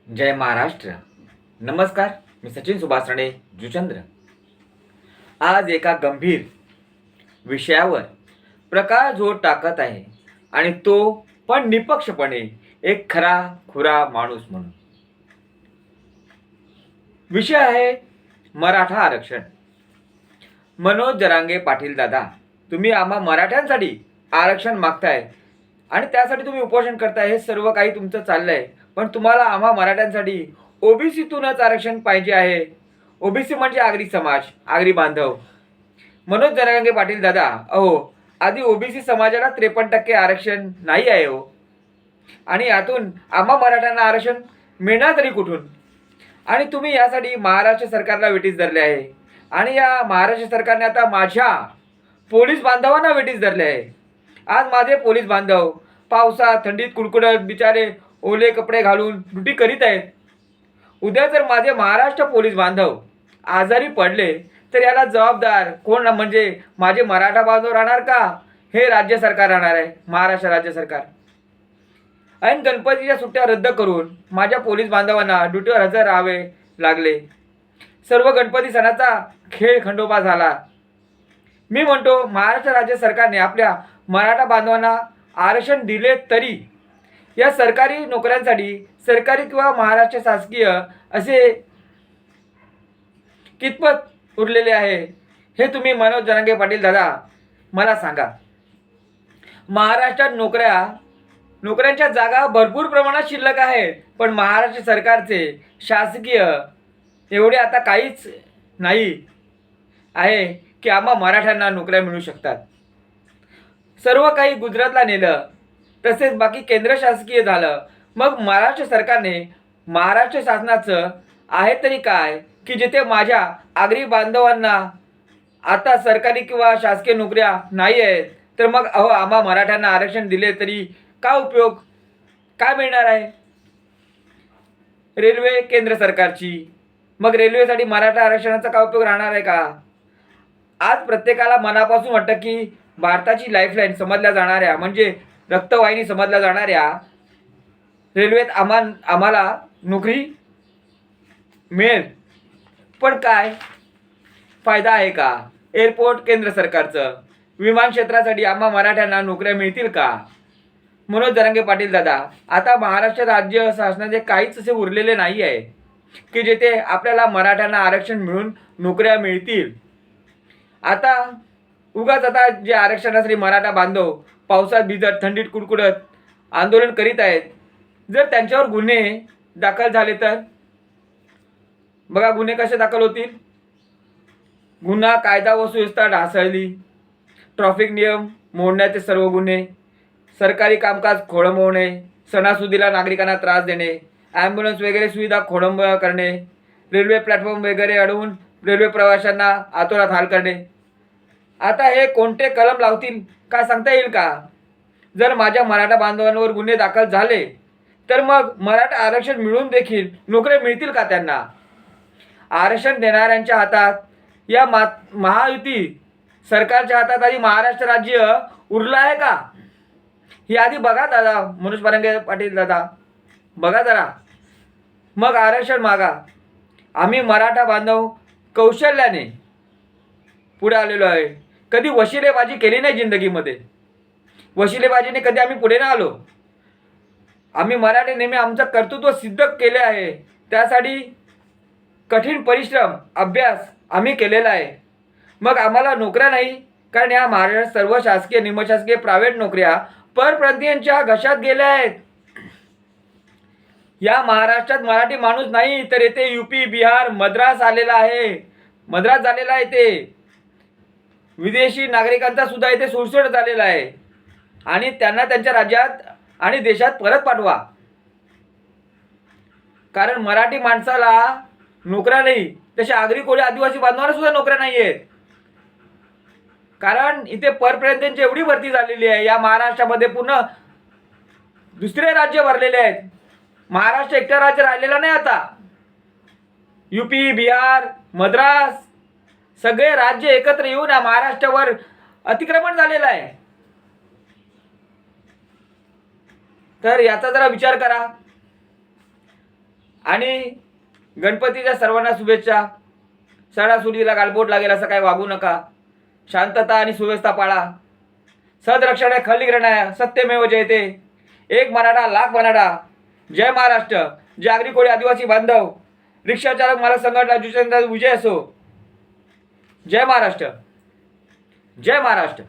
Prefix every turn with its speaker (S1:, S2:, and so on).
S1: जय महाराष्ट्र. नमस्कार. मी सचिन सुभाष राणे जुचंद्र. आज एका गंभीर विषयावर प्रकाश जोर टाकत आहे आणि तो पण निपक्षपणे एक खरा खुरा माणूस म्हणून. विषय आहे मराठा आरक्षण. मनोज जरांगे पाटील दादा, तुम्ही आम्हा मराठ्यांसाठी आरक्षण मागताय आणि त्यासाठी तुम्ही उपोषण करताय, हे सर्व काही तुमचं चाललंय. पण तुम्हाला आम्हा मराठ्यांसाठी ओबीसीतूनच आरक्षण पाहिजे आहे. ओबीसी म्हणजे आगरी समाज, आगरी बांधव. मनोज जरांगे पाटील दादा, अहो आधी ओबीसी समाजाला 53% आरक्षण नाही आहे हो. आणि यातून आम्हा मराठ्यांना आरक्षण मिळणार तरी कुठून? आणि तुम्ही यासाठी महाराष्ट्र सरकारला वेटीस धरले आहे. आणि या महाराष्ट्र सरकारने आता माझ्या पोलीस बांधवांना वेटीस धरले आहे. आज माझे पोलीस बांधव पावसात थंडीत कुडकुडत बिचारे ओले कपडे घालून ड्युटी करीत आहेत. उद्या जर माझे महाराष्ट्र पोलीस बांधव आजारी पडले तर याला जबाबदार कोण? म्हणजे माझे मराठा बांधव राहणार का हे राज्य सरकार राहणार आहे, महाराष्ट्र राज्य सरकार. ऐन गणपतीच्या सुट्ट्या रद्द करून माझ्या पोलीस बांधवांना ड्युटीवर हजर राहावे लागले. सर्व गणपती सणाचा खेळ खंडोबा झाला. मी म्हणतो महाराष्ट्र राज्य सरकारने आपल्या मराठा बांधवांना आरक्षण दिले तरी या सरकारी नोकऱ्यांसाठी सरकारी किंवा महाराष्ट्र शासकीय असे कितपत उरलेले आहे हे तुम्ही मनोज जरांगे पाटील दादा मला सांगा. महाराष्ट्रात नोकऱ्यांच्या जागा भरपूर प्रमाणात शिल्लक आहेत, पण महाराष्ट्र सरकारचे शासकीय एवढे आता काहीच नाही आहे की आम्हा मराठ्यांना नोकऱ्या मिळू शकतात. सर्व काही गुजरातला नेलं, तसेच बाकी केंद्र शासकीय झालं. मग महाराष्ट्र सरकारने महाराष्ट्र शासनाचं आहे तरी काय की जिथे माझ्या आगरी बांधवांना आता सरकारी किंवा शासकीय नोकऱ्या नाही आहेत, तर मग आम्हा मराठ्यांना आरक्षण दिले तरी काय उपयोग? काय मिळणार आहे? रेल्वे केंद्र सरकारची, मग रेल्वेसाठी मराठा आरक्षणाचा काय उपयोग राहणार आहे का? आज प्रत्येकाला मनापासून वाटतं की भारताची लाईफलाईन समजल्या जाणाऱ्या म्हणजे रक्तवाहिनी समजल्या जाणाऱ्या रेल्वेत आम्हाला नोकरी मिळेल. पण काय फायदा आहे का? एअरपोर्ट केंद्र सरकारचं, विमान क्षेत्रासाठी आम्हा मराठ्यांना नोकऱ्या मिळतील का? मनोज जरांगे पाटील दादा, आता महाराष्ट्र राज्य शासनाचे काहीच असे उरलेले नाही आहे की जिथे आपल्याला मराठ्यांना आरक्षण मिळून नोकऱ्या मिळतील. आता उगाच आता जे आरक्षणासाठी मराठा बांधव पावसात भिजत थंडीत कुडकुडत आंदोलन करीत आहेत, जर त्यांच्यावर गुन्हे दाखल झाले तर बघा गुन्हे कसे दाखल होतील. गुन्हा कायदा व सुव्यवस्था ढासळली, ट्रॅफिक नियम मोडण्याचे सर्व गुन्हे, सरकारी कामकाज खोळंबवणे, सणासुदीला नागरिकांना त्रास देणे, ॲम्ब्युलन्स वगैरे सुविधा खोळंब करणे, रेल्वे प्लॅटफॉर्म वगैरे अडवून रेल्वे प्रवाशांना आतोनात हाल करणे. आता हे कोणते कलम लावतील काय सांगता येईल का? जर माझ्या मराठा बांधवांवर गुन्हे दाखल झाले तर मग मराठा आरक्षण मिळून देखील नोकऱ्या मिळतील का त्यांना? आरक्षण देणाऱ्यांच्या हातात या महायुती सरकारच्या हातात आधी महाराष्ट्र राज्य उरलं आहे का? ही आधी बघा दादा, मनोज जरांगे पाटील दादा, बघा जरा, मग आरक्षण मागा. आम्ही मराठा बांधव कौशल्याने पुढे आलेलो आहे. कधी वशिलेबाजी केली नाही जिंदगीमध्ये. वशिलेबाजीने कधी आम्ही पुढे नाही आलो. आम्ही मराठी नेहमी आमचं कर्तृत्व सिद्ध केले आहे. त्यासाठी कठीण परिश्रम अभ्यास आम्ही केलेला आहे. मग आम्हाला नोकऱ्या नाही, कारण या महाराष्ट्रात सर्व शासकीय निमशासकीय प्रायव्हेट नोकऱ्या परप्रांतीयांच्या घशात गेल्या आहेत. या महाराष्ट्रात मराठी माणूस नाही तर येथे यूपी बिहार मद्रास आलेला आहे. मद्रास झालेला आहे ते. विदेशी नागरिकांचा सुद्धा इथे सुळसुळ झालेला आहे आणि त्यांना त्यांच्या राज्यात आणि देशात परत पाठवा. कारण मराठी माणसाला नोकऱ्या नाही, तसे आगरी कोळी आदिवासी बांधवांना सुद्धा नोकऱ्या नाही आहेत. कारण इथे परप्रांतीयांची एवढी भरती झालेली आहे. या महाराष्ट्रामध्ये पूर्ण दुसरे राज्य भरलेले आहेत. महाराष्ट्र एकटा राज्य राहिलेला नाही. आता यूपी बिहार मद्रास सगळे राज्य एकत्र येऊन या महाराष्ट्रावर अतिक्रमण झालेलं आहे. तर याचा जरा विचार करा. आणि गणपतीच्या सर्वांना शुभेच्छा. सणासुदीला गालबोट लागेल असं काही वागू नका. शांतता आणि सुव्यवस्था पाळा. सदरक्षण खलनिग्रहणाय सत्यमेव जयते. एक मराठा लाख मराठा. जय महाराष्ट्र. जय आगरी कोळी आदिवासी बांधव. रिक्षा चालक मालक संघटना जुचंद्र विजय असो. जय महाराष्ट्र. जय महाराष्ट्र.